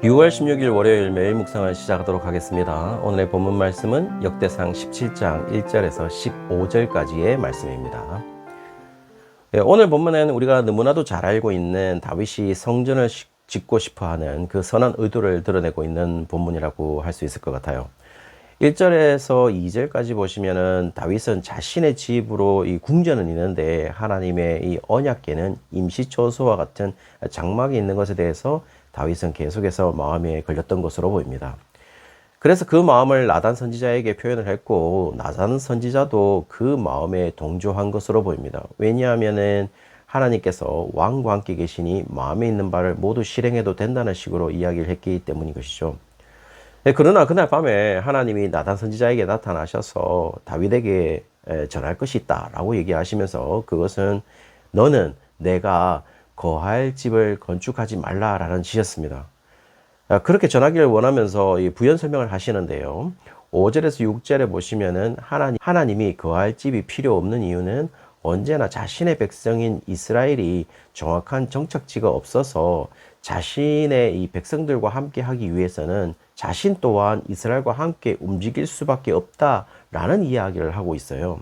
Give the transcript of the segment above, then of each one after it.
6월 16일 월요일 매일 묵상을 시작하도록 하겠습니다. 오늘의 본문 말씀은 역대상 17장 1절에서 15절까지의 말씀입니다. 오늘 본문에는 우리가 너무나도 잘 알고 있는 다윗이 성전을 짓고 싶어하는 그 선한 의도를 드러내고 있는 본문이라고 할 수 있을 것 같아요. 1절에서 2절까지 보시면은 다윗은 자신의 집으로 이 궁전은 있는데 하나님의 이 언약궤는 임시초소와 같은 장막이 있는 것에 대해서 다윗은 계속해서 마음에 걸렸던 것으로 보입니다. 그래서 그 마음을 나단 선지자에게 표현을 했고 나단 선지자도 그 마음에 동조한 것으로 보입니다. 왜냐하면은 하나님께서 왕과 함께 계시니 마음에 있는 바를 모두 실행해도 된다는 식으로 이야기를 했기 때문인 것이죠. 그러나 그날 밤에 하나님이 나단 선지자에게 나타나셔서 다윗에게 전할 것이 있다라고 얘기하시면서 그것은 너는 내가 거할 집을 건축하지 말라라는 지셨습니다. 그렇게 전하기를 원하면서 부연 설명을 하시는데요. 5절에서 6절에 보시면은 하나님이 거할 집이 필요 없는 이유는 언제나 자신의 백성인 이스라엘이 정확한 정착지가 없어서 자신의 이 백성들과 함께 하기 위해서는 자신 또한 이스라엘과 함께 움직일 수밖에 없다라는 이야기를 하고 있어요.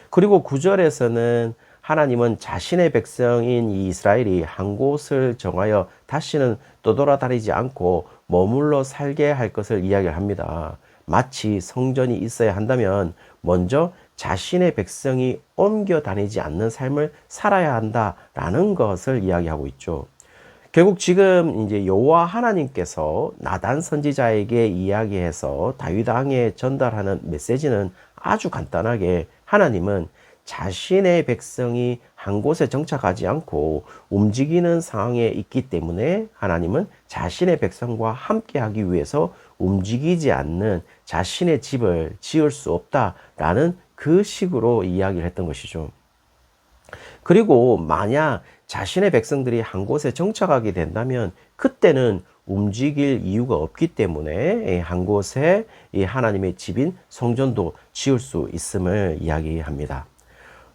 그리고 9절에서는 하나님은 자신의 백성인 이 이스라엘이 한 곳을 정하여 다시는 떠돌아다니지 않고 머물러 살게 할 것을 이야기를 합니다. 마치 성전이 있어야 한다면 먼저 자신의 백성이 옮겨 다니지 않는 삶을 살아야 한다라는 것을 이야기하고 있죠. 결국 지금 이제 여호와 하나님께서 나단 선지자에게 이야기해서 다윗 왕에 전달하는 메시지는 아주 간단하게 하나님은 자신의 백성이 한 곳에 정착하지 않고 움직이는 상황에 있기 때문에 하나님은 자신의 백성과 함께 하기 위해서 움직이지 않는 자신의 집을 지을 수 없다라는 그 식으로 이야기를 했던 것이죠. 그리고 만약 자신의 백성들이 한 곳에 정착하게 된다면 그때는 움직일 이유가 없기 때문에 한 곳에 하나님의 집인 성전도 지을 수 있음을 이야기합니다.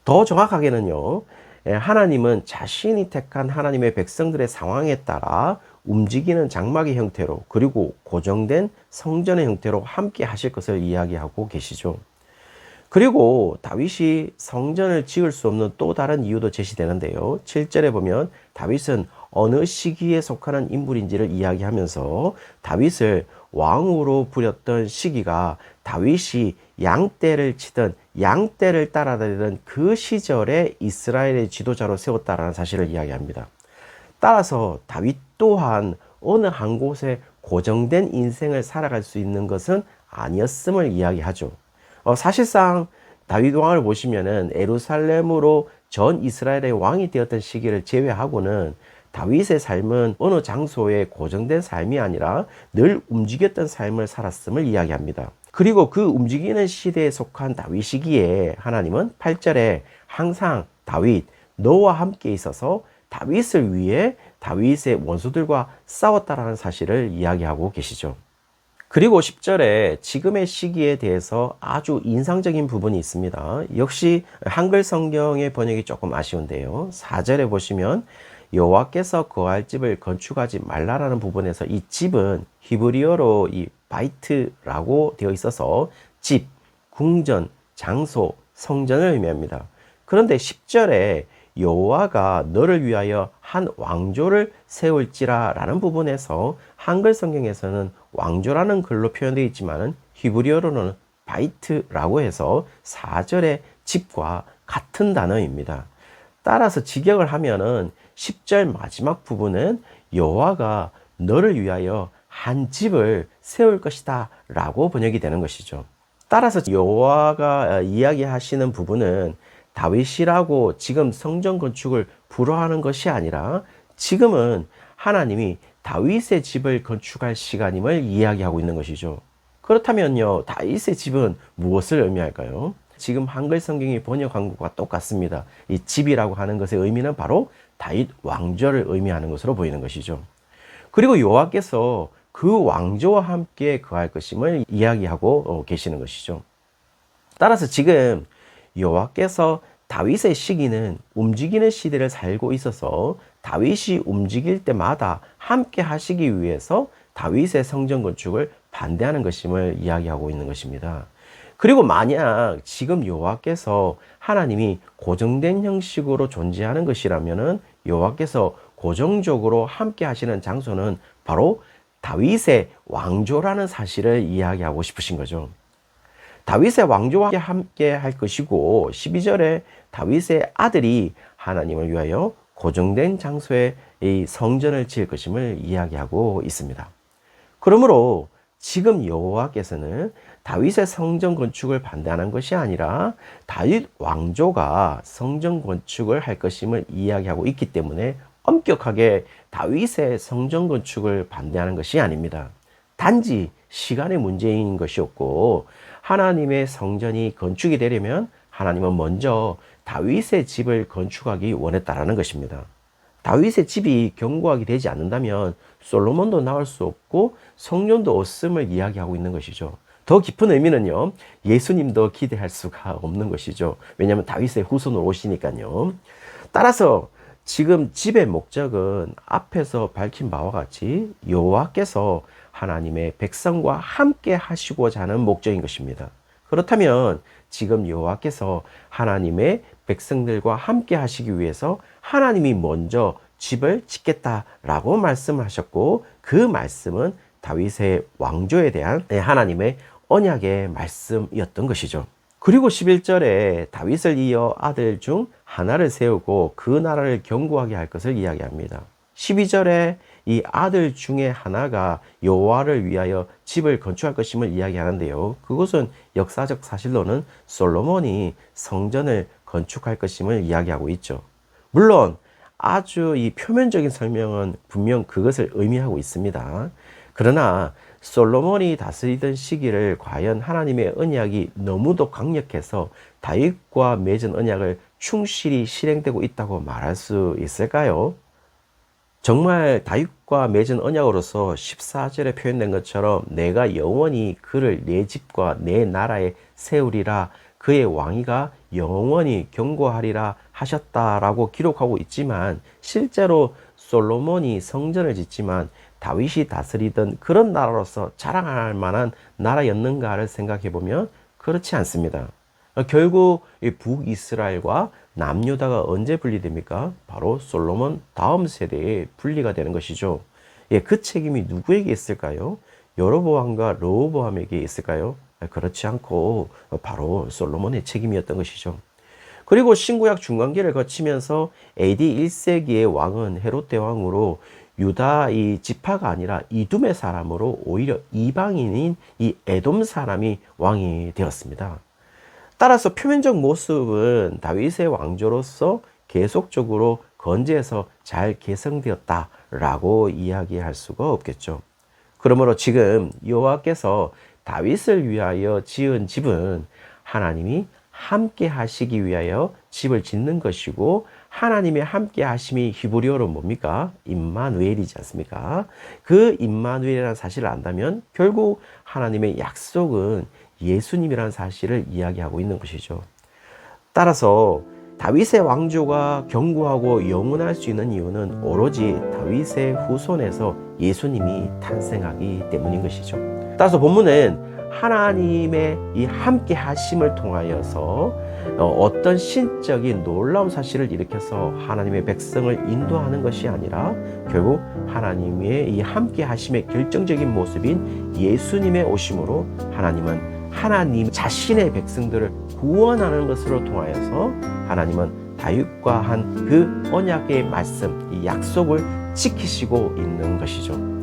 더 정확하게는요, 하나님은 자신이 택한 하나님의 백성들의 상황에 따라 움직이는 장막의 형태로 그리고 고정된 성전의 형태로 함께 하실 것을 이야기하고 계시죠. 그리고 다윗이 성전을 지을 수 없는 또 다른 이유도 제시되는데요. 7절에 보면 다윗은 어느 시기에 속하는 인물인지를 이야기하면서 다윗을 왕으로 부렸던 시기가 다윗이 양떼를 치던 양떼를 따라다니던 그 시절에 이스라엘의 지도자로 세웠다라는 사실을 이야기합니다. 따라서 다윗 또한 어느 한 곳에 고정된 인생을 살아갈 수 있는 것은 아니었음을 이야기하죠. 사실상 다윗 왕을 보시면은 예루살렘으로 전 이스라엘의 왕이 되었던 시기를 제외하고는 다윗의 삶은 어느 장소에 고정된 삶이 아니라 늘 움직였던 삶을 살았음을 이야기합니다. 그리고 그 움직이는 시대에 속한 다윗이기에 하나님은 8절에 항상 다윗 너와 함께 있어서 다윗을 위해 다윗의 원수들과 싸웠다라는 사실을 이야기하고 계시죠. 그리고 10절에 지금의 시기에 대해서 아주 인상적인 부분이 있습니다. 역시 한글 성경의 번역이 조금 아쉬운데요. 4절에 보시면 여호와께서 거할 집을 건축하지 말라라는 부분에서 이 집은 히브리어로 이 바이트라고 되어 있어서 집, 궁전, 장소, 성전을 의미합니다. 그런데 10절에 여호와가 너를 위하여 한 왕조를 세울지라 라는 부분에서 한글 성경에서는 왕조라는 글로 표현되어 있지만 히브리어로는 바이트라고 해서 4절의 집과 같은 단어입니다. 따라서 직역을 하면은 10절 마지막 부분은 여호와가 너를 위하여 한 집을 세울 것이다 라고 번역이 되는 것이죠. 따라서 여호와가 이야기하시는 부분은 다윗이라고 지금 성전 건축을 불허하는 것이 아니라 지금은 하나님이 다윗의 집을 건축할 시간임을 이야기하고 있는 것이죠. 그렇다면요, 다윗의 집은 무엇을 의미할까요? 지금 한글 성경이 번역한 것과 똑같습니다. 이 집이라고 하는 것의 의미는 바로 다윗 왕조를 의미하는 것으로 보이는 것이죠. 그리고 여호와께서 그 왕조와 함께 거할 것임을 이야기하고 계시는 것이죠. 따라서 지금 여호와께서 다윗의 시기는 움직이는 시대를 살고 있어서 다윗이 움직일 때마다 함께 하시기 위해서 다윗의 성전 건축을 반대하는 것임을 이야기하고 있는 것입니다. 그리고 만약 지금 여호와께서 하나님이 고정된 형식으로 존재하는 것이라면은 여호와께서 고정적으로 함께 하시는 장소는 바로 다윗의 왕조라는 사실을 이야기하고 싶으신 거죠. 다윗의 왕조와 함께 할 것이고 12절에 다윗의 아들이 하나님을 위하여 고정된 장소에 이 성전을 지을 것임을 이야기하고 있습니다. 그러므로 지금 여호와께서는 다윗의 성전 건축을 반대하는 것이 아니라 다윗 왕조가 성전 건축을 할 것임을 이야기하고 있기 때문에 엄격하게 다윗의 성전 건축을 반대하는 것이 아닙니다. 단지 시간의 문제인 것이었고 하나님의 성전이 건축이 되려면 하나님은 먼저 다윗의 집을 건축하기 원했다라는 것입니다. 다윗의 집이 견고하게 되지 않는다면 솔로몬도 나올 수 없고 성전도 없음을 이야기하고 있는 것이죠. 더 깊은 의미는요, 예수님도 기대할 수가 없는 것이죠. 왜냐하면 다윗의 후손으로 오시니까요. 따라서 지금 집의 목적은 앞에서 밝힌 바와 같이 여호와께서 하나님의 백성과 함께 하시고자 하는 목적인 것입니다. 그렇다면 지금 여호와께서 하나님의 백성들과 함께 하시기 위해서 하나님이 먼저 집을 짓겠다라고 말씀하셨고 그 말씀은 다윗의 왕조에 대한 하나님의 언약의 말씀이었던 것이죠. 그리고 11절에 다윗을 이어 아들 중 하나를 세우고 그 나라를 견고하게 할 것을 이야기합니다. 12절에 이 아들 중에 하나가 여호와를 위하여 집을 건축할 것임을 이야기하는데요. 그것은 역사적 사실로는 솔로몬이 성전을 건축할 것임을 이야기하고 있죠. 물론 아주 이 표면적인 설명은 분명 그것을 의미하고 있습니다. 그러나 솔로몬이 다스리던 시기를 과연 하나님의 언약이 너무도 강력해서 다윗과 맺은 언약을 충실히 실행되고 있다고 말할 수 있을까요? 정말 다윗과 맺은 언약으로서 14절에 표현된 것처럼 내가 영원히 그를 내 집과 내 나라에 세우리라 그의 왕위가 영원히 견고하리라 하셨다라고 기록하고 있지만 실제로 솔로몬이 성전을 짓지만 다윗이 다스리던 그런 나라로서 자랑할 만한 나라였는가를 생각해 보면 그렇지 않습니다. 결국 북이스라엘과 남유다가 언제 분리됩니까? 바로 솔로몬 다음 세대에 분리가 되는 것이죠. 그 책임이 누구에게 있을까요? 여로보암과 르호보암에게 있을까요? 그렇지 않고 바로 솔로몬의 책임이었던 것이죠. 그리고 신구약 중간기를 거치면서 AD 1세기의 왕은 헤롯 대왕으로 유다 이 지파가 아니라 이둠의 사람으로 오히려 이방인인 이 에돔 사람이 왕이 되었습니다. 따라서 표면적 모습은 다윗의 왕조로서 계속적으로 건재해서 잘 개성되었다라고 이야기할 수가 없겠죠. 그러므로 지금 여호와께서 다윗을 위하여 지은 집은 하나님이 함께 하시기 위하여 집을 짓는 것이고 하나님의 함께 하심이 히브리어로 뭡니까? 임마누엘이지 않습니까? 그 임마누엘이라는 사실을 안다면 결국 하나님의 약속은 예수님이라는 사실을 이야기하고 있는 것이죠. 따라서 다윗의 왕조가 견고하고 영원할 수 있는 이유는 오로지 다윗의 후손에서 예수님이 탄생하기 때문인 것이죠. 따라서 본문은 하나님의 이 함께 하심을 통하여서 어떤 신적인 놀라운 사실을 일으켜서 하나님의 백성을 인도하는 것이 아니라 결국 하나님의 이 함께 하심의 결정적인 모습인 예수님의 오심으로 하나님은 하나님 자신의 백성들을 구원하는 것으로 통하여서 하나님은 다윗과 한 그 언약의 말씀, 이 약속을 지키시고 있는 것이죠.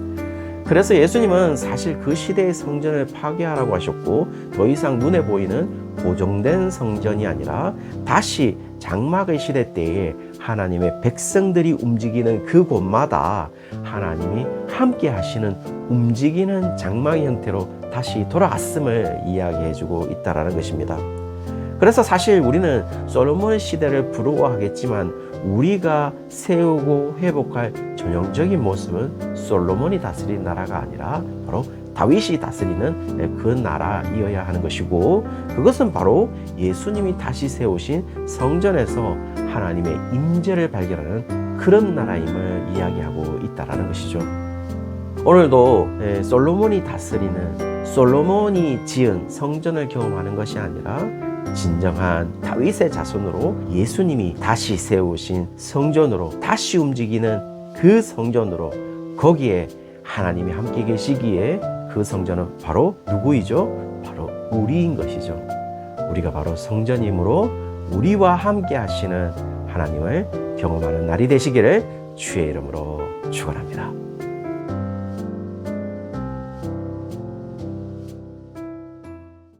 그래서 예수님은 사실 그 시대의 성전을 파괴하라고 하셨고 더 이상 눈에 보이는 고정된 성전이 아니라 다시 장막의 시대 때에 하나님의 백성들이 움직이는 그곳마다 하나님이 함께 하시는 움직이는 장막의 형태로 다시 돌아왔음을 이야기해주고 있다는 것입니다. 그래서 사실 우리는 솔로몬 시대를 부러워하겠지만 우리가 세우고 회복할 전형적인 모습은 솔로몬이 다스린 나라가 아니라 바로 다윗이 다스리는 그 나라이어야 하는 것이고 그것은 바로 예수님이 다시 세우신 성전에서 하나님의 임재를 발견하는 그런 나라임을 이야기하고 있다는 것이죠. 오늘도 솔로몬이 다스리는, 솔로몬이 지은 성전을 경험하는 것이 아니라 진정한 다윗의 자손으로 예수님이 다시 세우신 성전으로, 다시 움직이는 그 성전으로, 거기에 하나님이 함께 계시기에 그 성전은 바로 누구이죠? 바로 우리인 것이죠. 우리가 바로 성전이므로 우리와 함께 하시는 하나님을 경험하는 날이 되시기를 주의 이름으로 축원합니다.